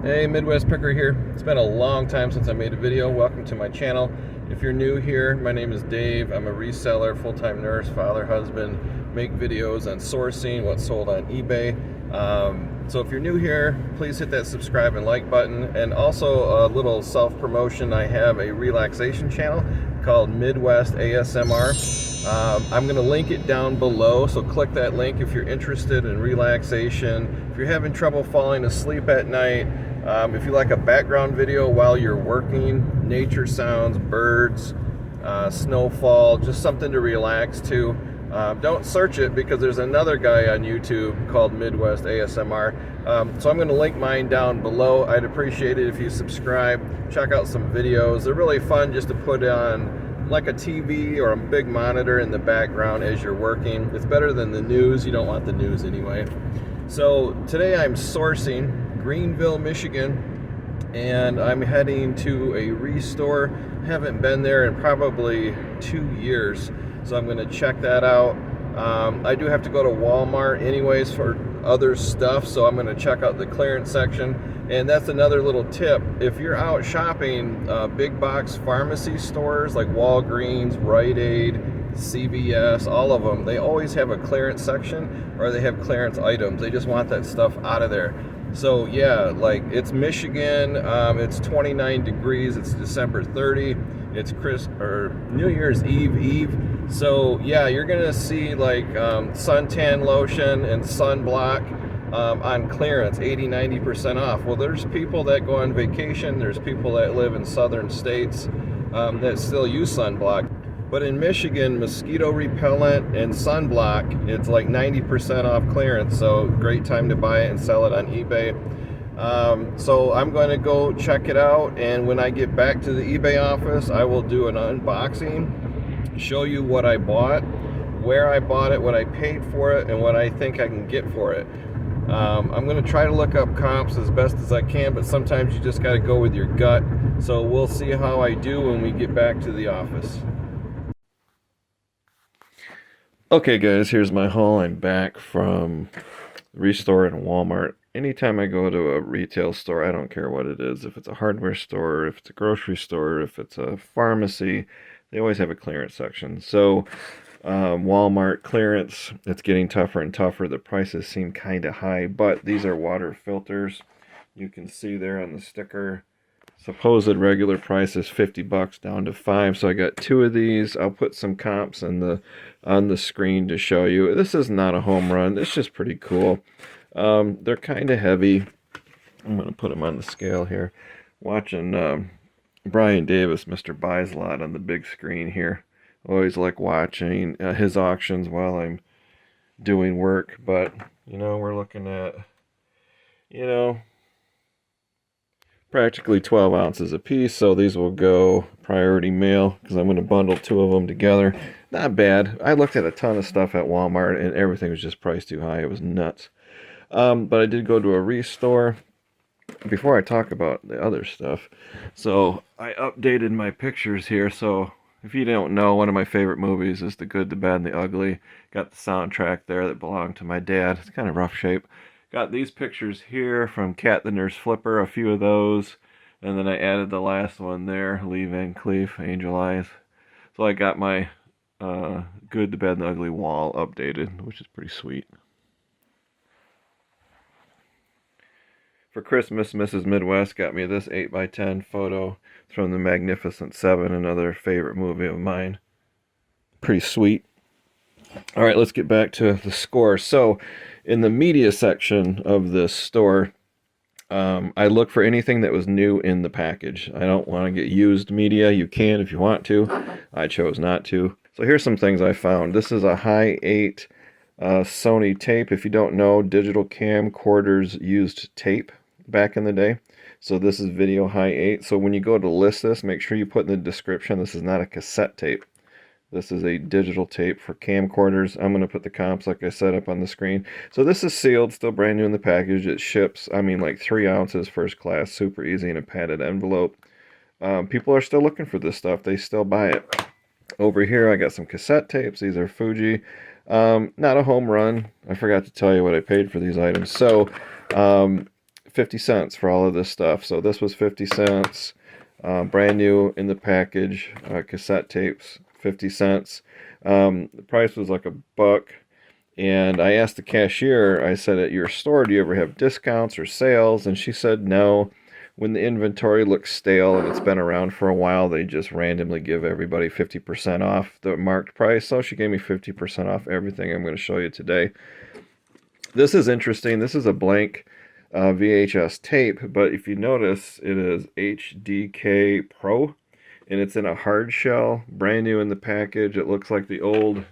Hey, Midwest Picker here. It's been a long time since I made a video. Welcome to my channel. If you're new here, my name is Dave. I'm a reseller, full-time nurse, father, husband, make videos on sourcing, what's sold on eBay. So if you're new here, please hit that subscribe and like button. And also a little self-promotion, I have a relaxation channel called Midwest ASMR. I'm going to link it down below, so click that link if you're interested in relaxation. If you're having trouble falling asleep at night, if you like a background video while you're working, nature sounds, birds, snowfall, just something to relax to. Don't search it because there's another guy on YouTube called Midwest ASMR. So I'm going to link mine down below. I'd appreciate it if you subscribe, check out some videos. They're really fun just to put on like a TV or a big monitor in the background as you're working. It's better than the news. You don't want the news anyway. So today I'm sourcing Greenville, Michigan, and I'm heading to a restore. Haven't been there in probably 2 years, so I'm going to check that out. I do have to go to Walmart anyways for other stuff, so I'm going to check out the clearance section. And that's another little tip. If you're out shopping big box pharmacy stores like Walgreens, Rite Aid, CVS, all of them, they always have a clearance section or they have clearance items. They just want that stuff out of there. So yeah, like it's Michigan, it's 29 degrees, it's December 30, it's New Year's Eve. So yeah, you're gonna see like suntan lotion and sunblock on clearance, 80-90% off. Well, there's people that go on vacation, there's people that live in southern states that still use sunblock. But in Michigan, mosquito repellent and sunblock, it's like 90% off clearance, so great time to buy it and sell it on eBay. So I'm going to go check it out, and when I get back to the eBay office, I will do an unboxing, show you what I bought, where I bought it, what I paid for it, and what I think I can get for it. I'm going to try to look up comps as best as I can, but sometimes you just got to go with your gut. So we'll see how I do when we get back to the office. Okay guys, here's my haul. I'm back from Restore and Walmart. Anytime I go to a retail store, I don't care what it is, if it's a hardware store, if it's a grocery store, if it's a pharmacy, they always have a clearance section. So Walmart clearance, it's getting tougher and tougher. The prices seem kind of high, but these are water filters. You can see there on the sticker, supposed regular price is $50 down to $5. So I got 2 of these. I'll put some comps on the screen to show you. This is not a home run. It's just pretty cool. They're kind of heavy. I'm going to put them on the scale here. Watching Brian Davis, Mr. Buys a Lot, on the big screen here. Always like watching his auctions while I'm doing work. But, you know, we're looking at, you know, practically 12 ounces a piece, so these will go priority mail because I'm going to bundle 2 of them together. Not bad. I looked at a ton of stuff at Walmart and everything was just priced too high. It was nuts. But I did go to a restore. Before I talk about the other stuff, so I updated my pictures here. So if you don't know, one of my favorite movies is The Good, the Bad, and the Ugly. Got the soundtrack there that belonged to my dad. It's kind of rough shape. Got these pictures here from Cat the Nurse Flipper, a few of those. And then I added the last one there, Lee Van Cleef, Angel Eyes. So I got my Good, the Bad, and the Ugly wall updated, which is pretty sweet. For Christmas, Mrs. Midwest got me this 8x10 photo from The Magnificent Seven, another favorite movie of mine. Pretty sweet. All right, let's get back to the score. So in the media section of this store, I look for anything that was new in the package. I don't want to get used media. You can if you want to. I chose not to. So here's some things I found. This is a high 8 Sonny tape. If you don't know, digital camcorders used tape back in the day. So this is video high 8. So when you go to list this, make sure you put in the description this is not a cassette tape. This is a digital tape for camcorders. I'm going to put the comps, like I said, up on the screen. So this is sealed, still brand new in the package. It ships, I mean, like 3 ounces, first class, super easy in a padded envelope. People are still looking for this stuff. They still buy it. Over here, I got some cassette tapes. These are Fuji. Not a home run. I forgot to tell you what I paid for these items. So 50 cents for all of this stuff. So this was 50 cents. Brand new in the package. Cassette tapes, 50 cents. The price was like $1. And I asked the cashier, I said, at your store, do you ever have discounts or sales? And she said no. When the inventory looks stale and it's been around for a while, they just randomly give everybody 50% off the marked price. So she gave me 50% off everything I'm going to show you today. This is interesting. This is a blank VHS tape, but if you notice, it is HDK Pro, and it's in a hard shell, brand new in the package. It looks like the old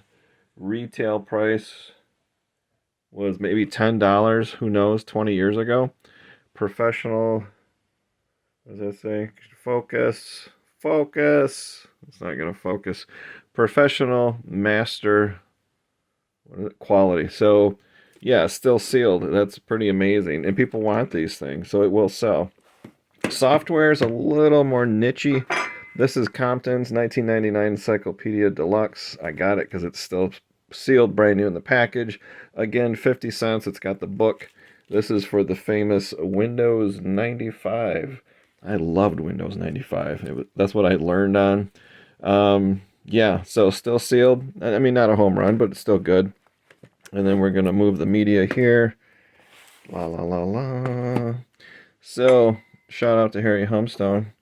retail price was maybe $10, who knows, 20 years ago. Professional, what does that say? Focus. It's not going to focus. Professional master quality. So yeah, still sealed. That's pretty amazing. And people want these things, so it will sell. Software is a little more nichey. This is Compton's 1999 Encyclopedia Deluxe. I got it because it's still sealed, brand new in the package. Again, 50 cents. It's got the book. This is for the famous Windows 95. I loved Windows 95. That's what I learned on. Yeah, so still sealed. I mean, not a home run, but it's still good. And then we're going to move the media here. La, la, la, la. So, shout out to Harry Humstone.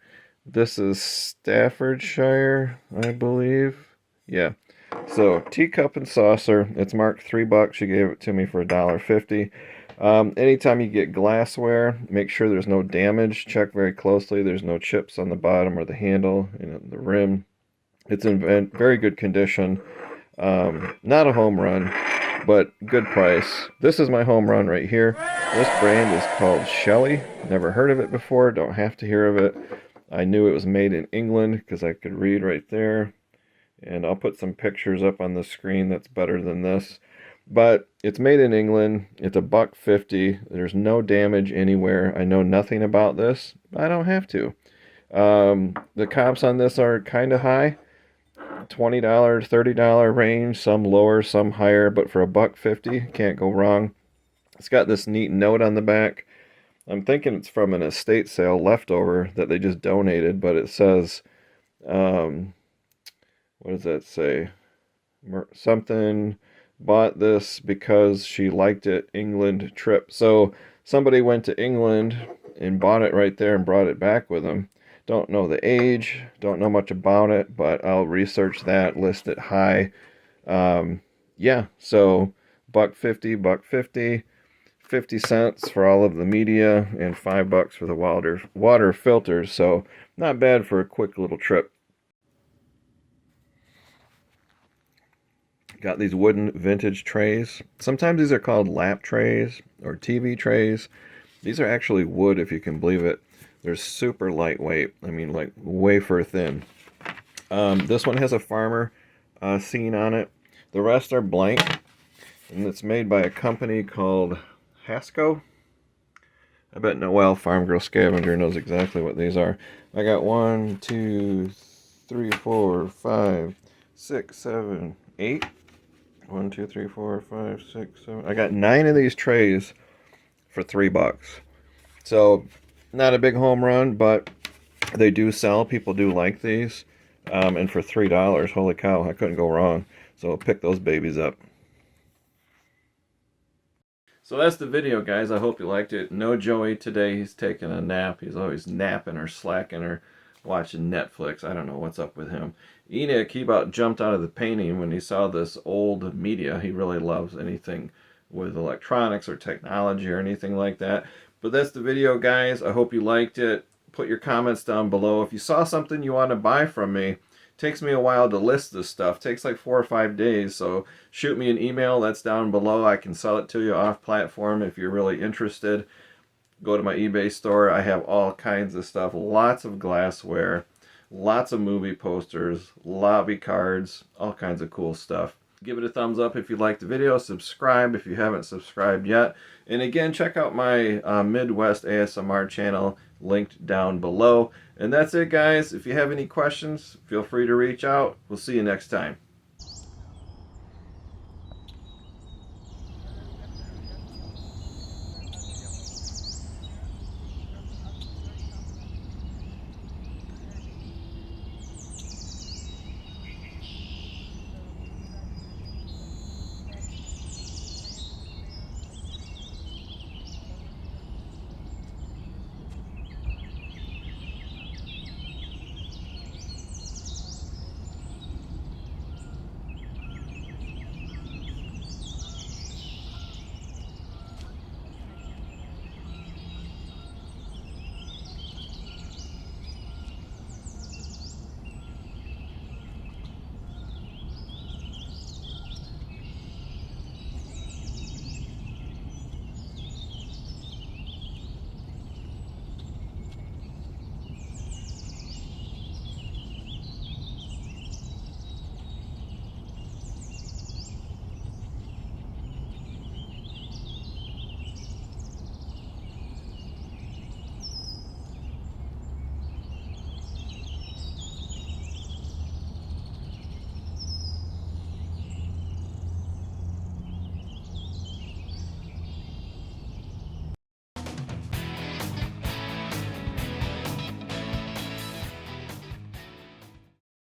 This is Staffordshire, I believe. Yeah. So, teacup and saucer. It's marked $3. She gave it to me for $1.50. Anytime you get glassware, make sure there's no damage. Check very closely. There's no chips on the bottom or the handle, the rim. It's in very good condition. Not a home run, but good price. This is my home run right here. This brand is called Shelly. Never heard of it before. Don't have to hear of it. I knew it was made in England because I could read right there. And I'll put some pictures up on the screen that's better than this. But it's made in England. It's $1.50. There's no damage anywhere. I know nothing about this. I don't have to. The comps on this are kind of high. $20, $30 range, some lower, some higher, but for $1.50, can't go wrong. It's got this neat note on the back. I'm thinking it's from an estate sale leftover that they just donated, but it says, what does that say? Something, bought this because she liked it, England trip. So somebody went to England and bought it right there and brought it back with them. Don't know the age, don't know much about it, but I'll research that, list it high. Yeah, so $1.50, 50 cents for all of the media, and $5 for the water filters. So not bad for a quick little trip. Got these wooden vintage trays. Sometimes these are called lap trays or TV trays. These are actually wood, if you can believe it. They're super lightweight. I mean, like wafer thin. This one has a farmer scene on it. The rest are blank. And it's made by a company called Hasco. I bet Noelle, Farm Girl Scavenger, knows exactly what these are. I got 1, 2, 3, 4, 5, 6, 7, 8. 1, 2, 3, 4, 5, 6, 7. I got 9 of these trays for $3. So, not a big home run, but they do sell. People do like these. And for $3, holy cow, I couldn't go wrong. So, pick those babies up. So that's the video, guys. I hope you liked it. No Joey today. He's taking a nap. He's always napping or slacking or watching Netflix. I don't know what's up with him. Enoch, he about jumped out of the painting when he saw this old media. He really loves anything with electronics or technology or anything like that. But that's the video, guys. I hope you liked it. Put your comments down below. If you saw something you want to buy from me, it takes me a while to list this stuff. It takes like 4 or 5 days. So shoot me an email. That's down below. I can sell it to you off platform if you're really interested. Go to my eBay store. I have all kinds of stuff. Lots of glassware. Lots of movie posters. Lobby cards. All kinds of cool stuff. Give it a thumbs up if you liked the video. Subscribe if you haven't subscribed yet. And again, check out my Midwest ASMR channel linked down below. And that's it, guys. If you have any questions, feel free to reach out. We'll see you next time.